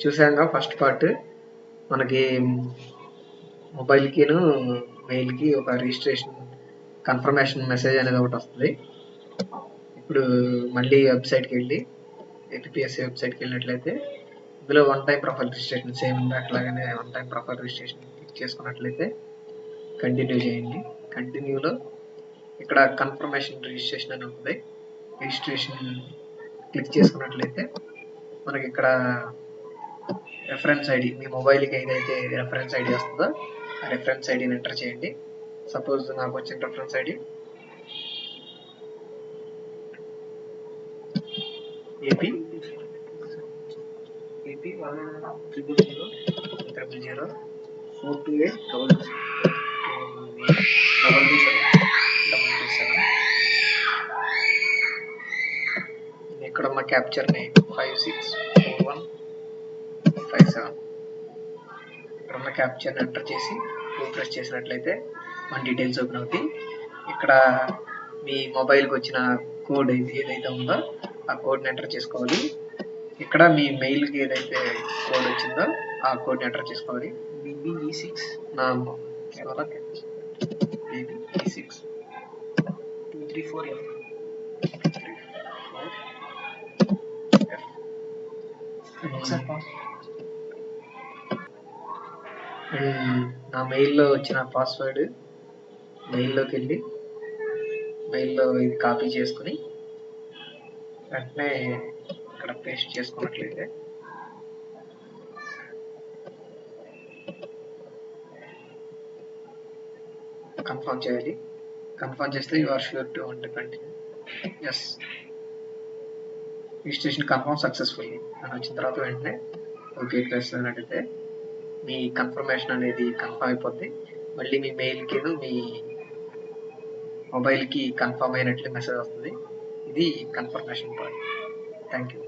చూసాక first part మనకి మొబైల్కిను మెయిల్కి ఒక రిజిస్ట్రేషన్ కన్ఫర్మేషన్ మెసేజ్ అనేది ఒకటి వస్తుంది. ఇప్పుడు మళ్ళీ వెబ్సైట్కి వెళ్ళి ఏపీఎస్సీ వెబ్సైట్కి వెళ్ళినట్లయితే ఇందులో one time profile registration same అట్లాగనే one time profile registration click చేసుకున్నట్లయితే కంటిన్యూ చేయండి. కంటిన్యూలో ఇక్కడ కన్ఫర్మేషన్ రిజిస్ట్రేషన్ అని ఉంటుంది. రిజిస్ట్రేషన్ క్లిక్ చేసుకున్నట్లయితే మనకి ఇక్కడ రెఫరెన్స్ ఐడి, మీ మొబైల్కి ఏదైతే రెఫరెన్స్ ఐడి వస్తుందో ఆ రెఫరెన్స్ ఐడిని ఎంటర్ చేయండి. సపోజ్ నాకు వచ్చిన రెఫరెన్స్ ఐడి ఏపీ 10000482227. ఇక్కడ ఉన్న క్యాప్చర్ నేమ్ 564157. ఇక్కడ ఉన్న క్యాప్చర్ని ఎంటర్ చేసి ప్రెస్ చేసినట్లయితే మన డీటెయిల్స్ ఓపెన్ అవుతాయి. ఇక్కడ మీ మొబైల్కి వచ్చిన కోడ్ ఏదైతే ఉందో ఆ కోడ్ని ఎంటర్ చేసుకోవాలి. ఇక్కడ మీ మెయిల్కి ఏదైతే కోడ్ వచ్చిందో ఆ కోడ్ని ఎంటర్ చేసుకోవాలి. BBE6 నా BBE6 234F నా మెయిల్లో వచ్చిన పాస్వర్డ్ మెయిల్లోకి వెళ్ళి మెయిల్లో ఇది కాపీ చేసుకుని వెంటనే ఇక్కడ పేస్ట్ చేసుకున్నట్లయితే కన్ఫర్మ్ చేయాలి. కన్ఫర్మ్ చేస్తే you are sure to want to continue. Yes, registration confirm successfully అని వచ్చిన తర్వాత వెంటనే ఓకే ప్రెస్ అయినట్టయితే మీ కన్ఫర్మేషన్ అనేది కన్ఫర్మ్ అయిపోద్ది. మళ్ళీ మీ మెయిల్కి మీ మొబైల్కి కన్ఫర్మ్ అయినట్లు మెసేజ్ వస్తుంది. ఇది కన్ఫర్మేషన్ పార్ట్. Thank you.